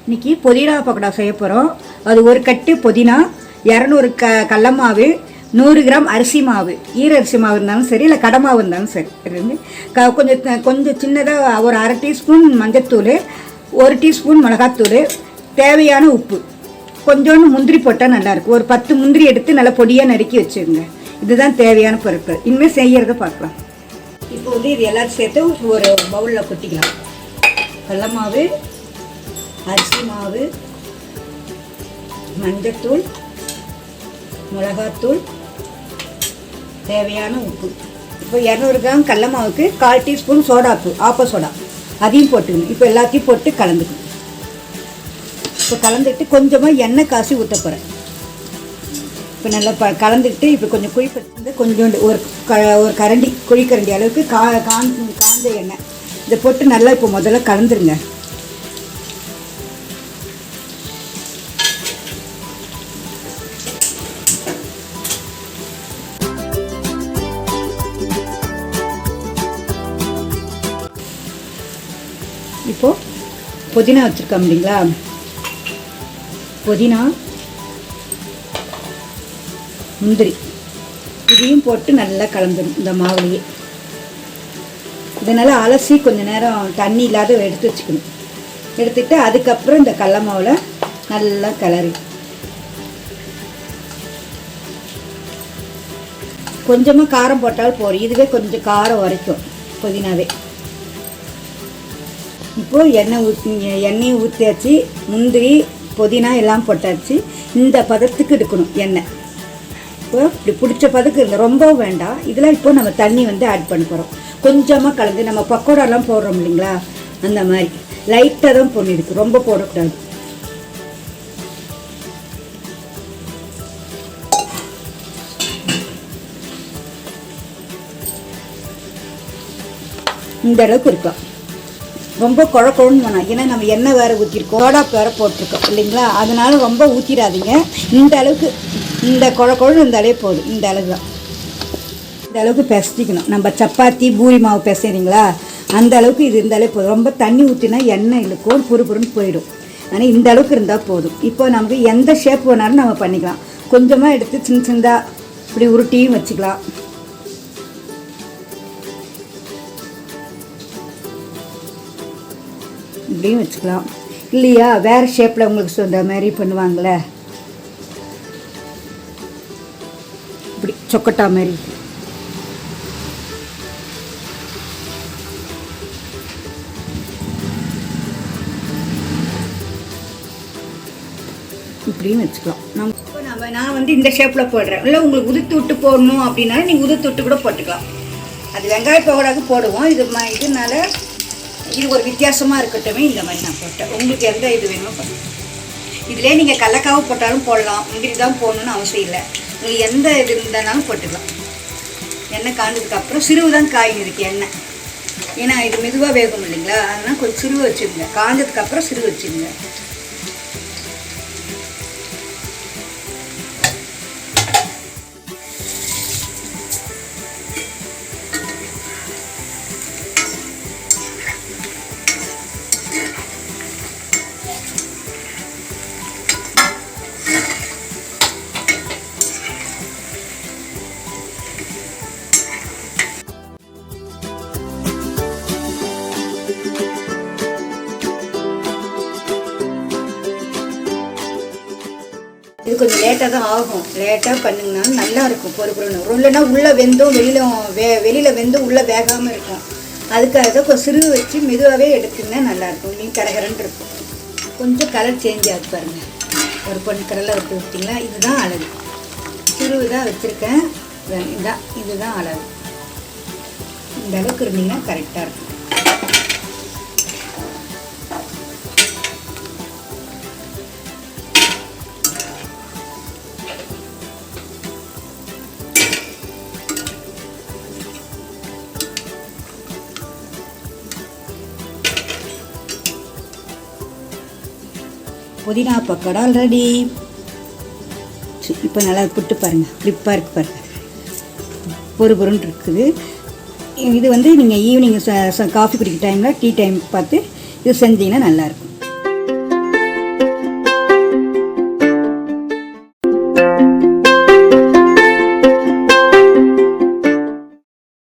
இன்றைக்கி புதினா பக்கோடா செய்ய போகிறோம். அது ஒரு கட்டு புதினா, 200 கடல மாவு, 100 கிராம் அரிசி மாவு, ஈரரிசி மாவு இருந்தாலும் சரி, இல்லை கடை மாவு இருந்தாலும் சரி. கொஞ்சம் சின்னதாக ஒரு 1/2 டீஸ்பூன் மஞ்சத்தூள், 1 டீஸ்பூன் மிளகாத்தூள், தேவையான உப்பு, கொஞ்சோண்டு முந்திரி போட்டால் நல்லாயிருக்கும். ஒரு 10 முந்திரி எடுத்து நல்லா பொடியாக நறுக்கி வச்சுருங்க. இதுதான் தேவையான பொருட்கள். இனிமேல் செய்கிறத பார்க்கலாம். இப்போ இது எல்லாத்தையும் சேர்த்து ஒரு பவுலில் கொட்டிக்கலாம். கடல மாவு, அரிசி மாவு, மஞ்சத்தூள், மிளகாத்தூள், தேவையான உப்பு. இப்போ 200 கிராம் கடல மாவுக்கு 1/4 டீஸ்பூன் சோடாப்பு, ஆப்ப சோடா, அதையும் போட்டுக்கணும். இப்போ எல்லாத்தையும் போட்டு கலந்துக்கணும். இப்போ கலந்துட்டு கொஞ்சமாக எண்ணெய் காசி ஊற்ற போகிறேன். இப்போ நல்லா கலந்துக்கிட்டு இப்போ கொஞ்சம் குழிப்பட்டு கொஞ்சோண்டு ஒரு கரண்டி, குழிக்கரண்டி அளவுக்கு காஞ்ச எண்ணெய் இதை போட்டு நல்லா இப்போ முதல்ல கலந்துருங்க. இப்போது புதினா வச்சுருக்கோம் இல்லைங்களா, புதினா, முந்திரி இதையும் போட்டு நல்லா கலந்துடும் இந்த மாவுலேயே. இதனால் அலசி கொஞ்சம் நேரம் தண்ணி இல்லாத எடுத்து வச்சுக்கணும். எடுத்துகிட்டு அதுக்கப்புறம் இந்த கடல மாவில் நல்லா கிளறி கொஞ்சமாக காரம் போட்டால் போதும். இதுவே கொஞ்சம் காரம் உரைக்கும் புதினாவே. இப்போது எண்ணெயை ஊற்றியாச்சு, முந்திரி புதினா எல்லாம் போட்டாச்சு. இந்த பதத்துக்கு எடுக்கணும் எண்ணெய். இப்போ இப்படி பிடிச்ச பதத்துக்கு இல்லை, ரொம்பவும் வேண்டாம். இதில் இப்போ நம்ம தண்ணி ஆட் பண்ண போகிறோம். கொஞ்சமாக கலந்து நம்ம பக்கோடாலாம் போடுறோம் இல்லைங்களா, அந்த மாதிரி லைட்டாக தான் போடணும். ரொம்ப போடக்கூடாது. இந்த அளவுக்கு இருக்கும். ரொம்ப குழக்குழன்னு வேணாம். ஏன்னா நம்ம எண்ணெய் வேறு ஊற்றிருக்கோம், சோடாப்பு வேறு போட்டிருக்கோம் இல்லைங்களா, அதனால ரொம்ப ஊற்றிடாதீங்க. இந்த அளவுக்கு, இந்த குழக்குழன்னு இருந்தாலே போதும். இந்த அளவுக்கு தான், இந்த அளவுக்கு பிசைக்கணும். நம்ம சப்பாத்தி பூரி மாவு பிசைறீங்களா, அந்த அளவுக்கு இது இருந்தாலே போதும். ரொம்ப தண்ணி ஊற்றினா எண்ணெய் இழுக்கும், புறுபுறுன்னு போயிடும். ஆனால் இந்த அளவுக்கு இருந்தால் போதும். இப்போ நமக்கு எந்த ஷேப் வேணாலும் நம்ம பண்ணிக்கலாம். கொஞ்சமாக எடுத்து சின்ன சின்னதாக இப்படி உருட்டியும் வச்சுக்கலாம். இப்படியும் வச்சுக்கலாம். இல்லையா வேறு ஷேப்பில் உங்களுக்கு சொல்கிற மாதிரி பண்ணுவாங்களே, இப்படி சொக்கட்டா மாதிரி, இப்படியும் வச்சுக்கலாம். நான் இந்த ஷேப்பில் போடுறேன். இல்லை உங்களுக்கு உதுத்து விட்டு போடணும் அப்படின்னாலும் நீங்கள் உதுத்து விட்டு கூட போட்டுக்கலாம். அது வெங்காய பக்கோடாக்கு போடுவோம். இதனால இது ஒரு வித்தியாசமாக இருக்கட்டுமே, இந்த மாதிரி நான் போட்டேன். உங்களுக்கு எந்த இது வேணுமோ பண்ணுங்க. இதிலே நீங்கள் கடலக்காவை போட்டாலும் போடலாம், முந்திரி தான் போடணுன்னு அவசியம் இல்லை. உங்களுக்கு எந்த இது இருந்தாலும் போட்டுக்கலாம். எண்ணெய் காய்ஞ்சதுக்கப்புறம் சிறுவு தான் காய்ங்க இருக்குது எண்ணெய். ஏன்னா இது மெதுவாக வேகும் இல்லைங்களா, அதனால் கொஞ்சம் சிறுவு வச்சுருங்க. காய்ஞ்சதுக்கப்புறம் சிறுவு வச்சுருங்க. இது கொஞ்சம் லேட்டாக தான் ஆகும். லேட்டாக பண்ணிங்கனாலும் நல்லாயிருக்கும். பொறுப்புறணும் இல்லைன்னா உள்ளே வெந்தும் வெளியில் வெந்தும் உள்ளே வேகாமல் இருக்கும். அதுக்காக தான் கொஞ்சம் சிறுவு வச்சு மெதுவாகவே எடுத்துங்கன்னா நல்லாயிருக்கும். நீங்கள் கரகரன்னு இருக்கும். கொஞ்சம் கலர் சேஞ்ச் ஆகுது பாருங்கள். ஒரு பொண்ணு கலரில் விட்டு விட்டிங்களா, இதுதான் அழகு. சிறுவு தான் வச்சுருக்கேன். இதுதான் அளவு. இந்த அளவுக்கு இருந்தீங்கன்னா கரெக்டாக இருக்கும். புதினா பக்கோடா ஆல்ரெடி. இப்போ நல்லா புட்டு பாருங்கள், கிளிப்பாக இருக்குது பாருங்கள், பொறுன்னு இருக்குது. இது வந்து நீங்கள் ஈவினிங் காஃபி குடிக்கிற டைமில், டீ டைம் பார்த்து இது செஞ்சீங்கன்னா நல்லாயிருக்கும்.